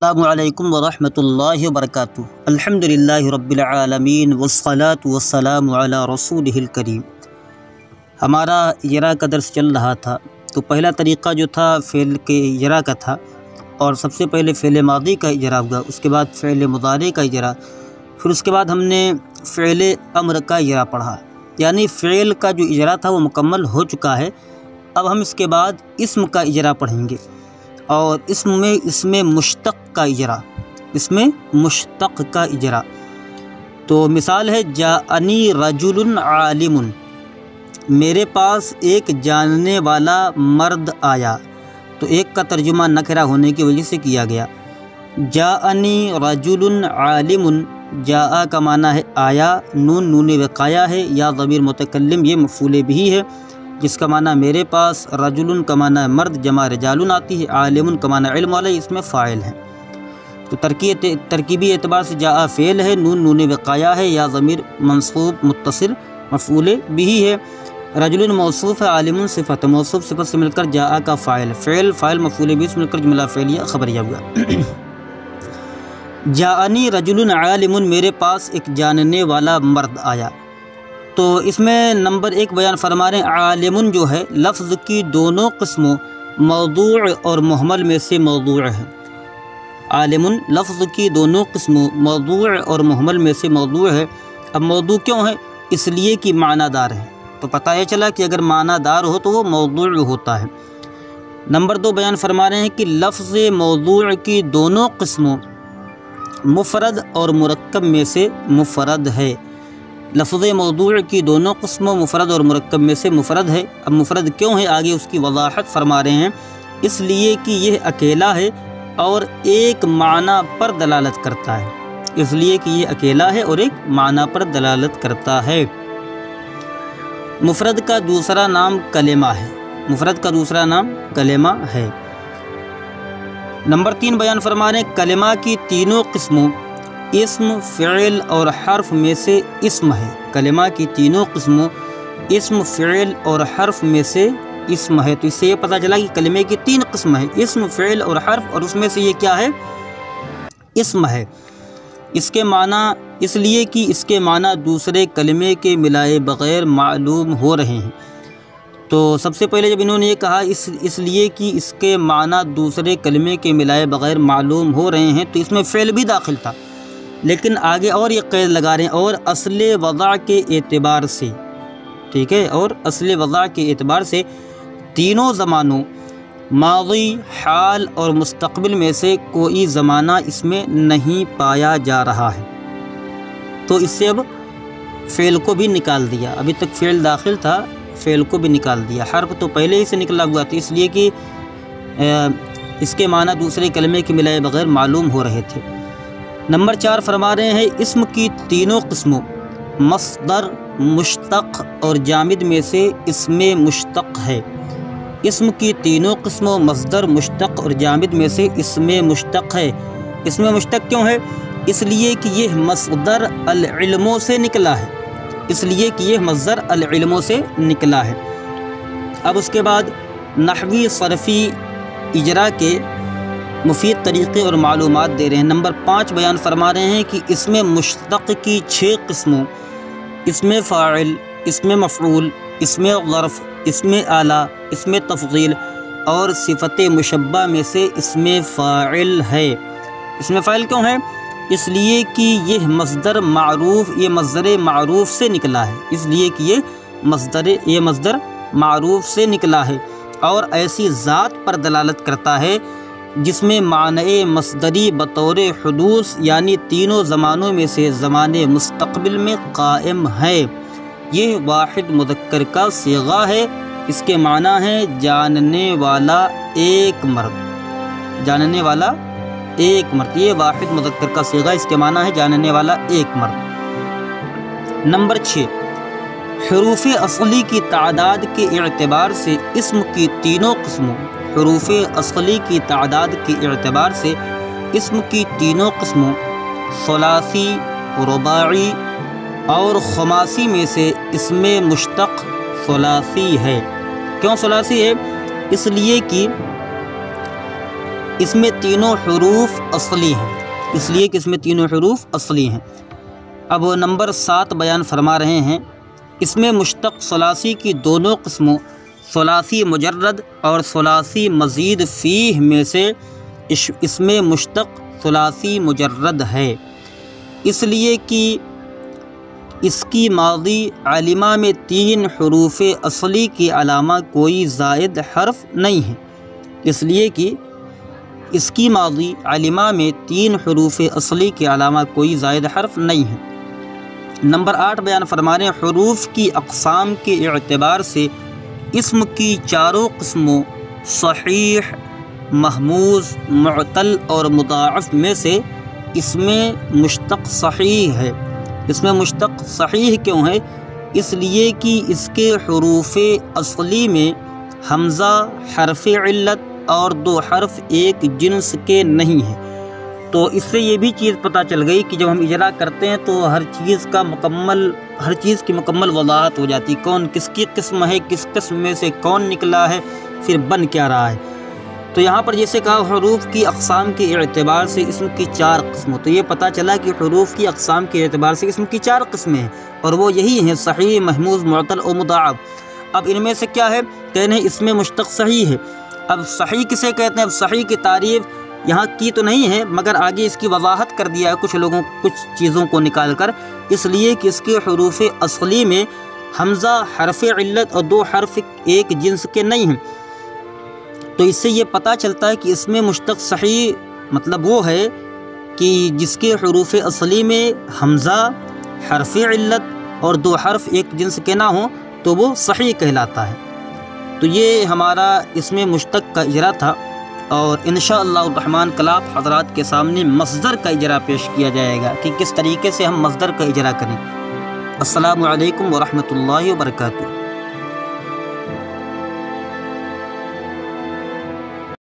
السلام علیکم ورحمۃ اللہ وبرکاتہ۔ الحمدللہ رب العالمین والصلاة والسلام علی رسولہ الکریم۔ ہمارا اجرا کا درس چل رہا تھا، تو پہلا طریقہ جو تھا فعل کے اجرا کا تھا، اور سب سے پہلے فعل ماضی کا اجرا ہوا، اس کے بعد فعل مضارع کا اجرا، پھر اس کے بعد ہم نے فعل امر کا اجرا پڑھا، یعنی فعل کا جو اجرا تھا وہ مکمل ہو چکا ہے۔ اب ہم اس کے بعد اسم کا اجرا پڑھیں گے، اور اس میں مشتق کا اجرا، اس میں مشتق کا اجرا۔ تو مثال ہے جاءنی رجل عالم، میرے پاس ایک جاننے والا مرد آیا، تو ایک کا ترجمہ نکرہ ہونے کی وجہ سے کیا گیا۔ جاءنی رجل عالم، جاء کا معنی ہے آیا، نون وقایہ ہے، یا ضمیر متکلم یہ مفعول بھی ہے، جس کا معنی میرے پاس، رجل کا معنی مرد، جمع رجال آتی ہے، عالم کا معنی علم والا، اس میں فاعل ہے۔ تو ترکیبی اعتبار سے جاء فعل ہے، نون وقایہ ہے، یا ضمیر منصوب متصل مفعول بھی ہے، رجل موصوف ہے، عالم صفت، موصوف صفت سے مل کر جاء کا فاعل، فاعل مفعول بھی سے مل کر جملہ فعلیہ خبریہ ہوا۔ جاءنی رجل عالم، میرے پاس ایک جاننے والا مرد آیا۔ تو اس میں نمبر 1 بیان فرما رہے ہیں، عالم جو ہے لفظ کی دونوں قسموں موضوع اور محمل میں سے موضوع ہے۔ عالم لفظ کی دونوں قسموں موضوع اور محمل میں سے موضوع ہے۔ اب موضوع کیوں ہے؟ اس لیے کہ معنی دار ہے، تو پتہ یہ چلا کہ اگر معنی دار ہو تو وہ موضوع ہوتا ہے۔ نمبر 2 بیان فرما رہے ہیں کہ لفظ موضوع کی دونوں قسموں مفرد اور مرکب میں سے مفرد ہے۔ لفظ موضوع کی دونوں قسموں مفرد اور مرکب میں سے مفرد ہے۔ اب مفرد کیوں ہے، آگے اس کی وضاحت فرما رہے ہیں۔ اس لیے کہ یہ اکیلا ہے اور ایک معنی پر دلالت کرتا ہے، اس لیے کہ یہ اکیلا ہے اور ایک معنی پر دلالت کرتا ہے۔ مفرد کا دوسرا نام کلمہ ہے، مفرد کا دوسرا نام کلمہ ہے۔ نمبر 3 بیان فرما رہے ہیں، کلمہ کی تینوں قسموں اسم، فعل اور حرف میں سے اسم ہے۔ کلمہ کی تینوں قسموں اسم، فعل اور حرف میں سے اسم ہے۔ تو اس سے یہ پتہ چلا کہ کلمے کی 3 قسم ہے، اسم، فعل اور حرف، اور اس میں سے یہ کیا ہے؟ اسم ہے۔ اس کے معنی، اس لیے کہ اس کے معنی دوسرے کلمے کے ملائے بغیر معلوم ہو رہے ہیں۔ تو سب سے پہلے جب انہوں نے یہ کہا اس لیے کہ اس کے معنی دوسرے کلمے کے ملائے بغیر معلوم ہو رہے ہیں، تو اس میں فعل بھی داخل تھا، لیکن آگے اور یہ قید لگا رہے ہیں، اور اصل وضع کے اعتبار سے، ٹھیک ہے، اور اصل وضع کے اعتبار سے تینوں زمانوں ماضی، حال اور مستقبل میں سے کوئی زمانہ اس میں نہیں پایا جا رہا ہے۔ تو اس سے اب فعل کو بھی نکال دیا، ابھی تک فعل داخل تھا، فعل کو بھی نکال دیا، حرف تو پہلے ہی سے نکلا ہوا تھا، اس لیے کہ اس کے معنی دوسرے کلمے کے ملائے بغیر معلوم ہو رہے تھے۔ نمبر 4 فرما رہے ہیں، اسم کی تینوں قسموں مصدر، مشتق اور جامد میں سے اسم مشتق ہے۔ اسم کی تینوں قسموں مصدر، مشتق اور جامد میں سے اسم مشتق ہے۔ اسم مشتق کیوں ہے؟ اس لیے کہ یہ مصدر العلموں سے نکلا ہے، اس لیے کہ یہ مصدر العلموں سے نکلا ہے۔ اب اس کے بعد نحوی صرفی اجرا کے مفید طریقے اور معلومات دے رہے ہیں۔ نمبر 5 بیان فرما رہے ہیں کہ اسم مشتق کی 6 قسموں اسم فاعل، اسم مفعول، اسم ظرف، اسم آلہ، اسم تفضیل اور صفت مشبہ میں سے اسم فاعل ہے۔ اسم فاعل کیوں ہے؟ اس لیے کہ یہ مصدر معروف سے نکلا ہے، اس لیے کہ یہ مصدر معروف سے نکلا ہے اور ایسی ذات پر دلالت کرتا ہے جس میں معنی مصدری بطور حدوث یعنی تینوں زمانوں میں سے زمان مستقبل میں قائم ہے۔ یہ واحد مذکر کا صیغہ ہے، اس کے معنی ہے جاننے والا ایک مرد، جاننے والا ایک مرد، یہ واحد مذکر کا صیغہ، اس کے معنی ہے جاننے والا ایک مرد۔ نمبر 6 حروف اصلی کی تعداد کے اعتبار سے اسم کی تینوں قسموں، حروف اصلی کی تعداد کے اعتبار سے اسم کی تینوں قسموں ثلاثی، رباعی اور خماسی میں سے اسم مشتق ثلاثی ہے۔ کیوں ثلاثی ہے؟ اس لیے کہ اس میں تینوں حروف اصلی ہیں، اس لیے کہ اس میں تینوں حروف اصلی ہیں۔ اب نمبر 7 بیان فرما رہے ہیں، اس میں مشتق ثلاثی کی دونوں قسموں ثلاثی مجرد اور ثلاثی مزید فیہ میں سے اس میں مشتق ثلاثی مجرد ہے، اس لیے کہ اس کی ماضی علمہ میں 3 حروف اصلی کے علاوہ کوئی زائد حرف نہیں ہے، اس لیے کہ اس کی ماضی علمہ میں 3 حروف اصلی کے علاوہ کوئی زائد حرف نہیں ہے۔ نمبر 8 بیان فرمانے، حروف کی اقسام کے اعتبار سے اسم کی چاروں قسموں صحیح، محموز، معتل اور مضاعف میں سے اس میں مشتق صحیح ہے۔ اس میں مشتق صحیح کیوں ہے؟ اس لیے کہ اس کے حروف اصلی میں حمزہ، حرف علت اور 2 حرف ایک جنس کے نہیں ہیں۔ تو اس سے یہ بھی چیز پتہ چل گئی کہ جب ہم اجرا کرتے ہیں تو ہر چیز کی مکمل وضاحت ہو جاتی، کون کس کی قسم ہے، کس قسم میں سے کون نکلا ہے، پھر بن کیا رہا ہے۔ تو یہاں پر جیسے کہا حروف کی اقسام کے اعتبار سے اسم کی 4 قسموں، تو یہ پتہ چلا کہ حروف کی اقسام کے اعتبار سے اسم کی 4 قسمیں ہیں، اور وہ یہی ہیں صحیح، محموز، معتل اور مضاعف۔ اب ان میں سے کیا ہے؟ کہنے اس میں مشتق صحیح ہے۔ اب صحیح کسے کہتے ہیں؟ اب صحیح کی تعریف یہاں کی تو نہیں ہے، مگر آگے اس کی وضاحت کر دیا ہے کچھ چیزوں کو نکال کر، اس لیے کہ اس کے حروف اصلی میں حمزہ، حرف علت اور 2 حرف ایک جنس کے نہیں ہیں۔ تو اس سے یہ پتہ چلتا ہے کہ اس میں مشتق صحیح مطلب وہ ہے کہ جس کے حروف اصلی میں حمزہ، حرف علت اور 2 حرف ایک جنس کے نہ ہوں تو وہ صحیح کہلاتا ہے۔ تو یہ ہمارا اس میں مشتق کا اجرا تھا، اور انشاءاللہ الرحمن کل آپ حضرات کے سامنے مصدر کا اجرا پیش کیا جائے گا کہ کس طریقے سے ہم مصدر کا اجرا کریں۔ السلام علیکم ورحمۃ اللہ وبرکاتہ۔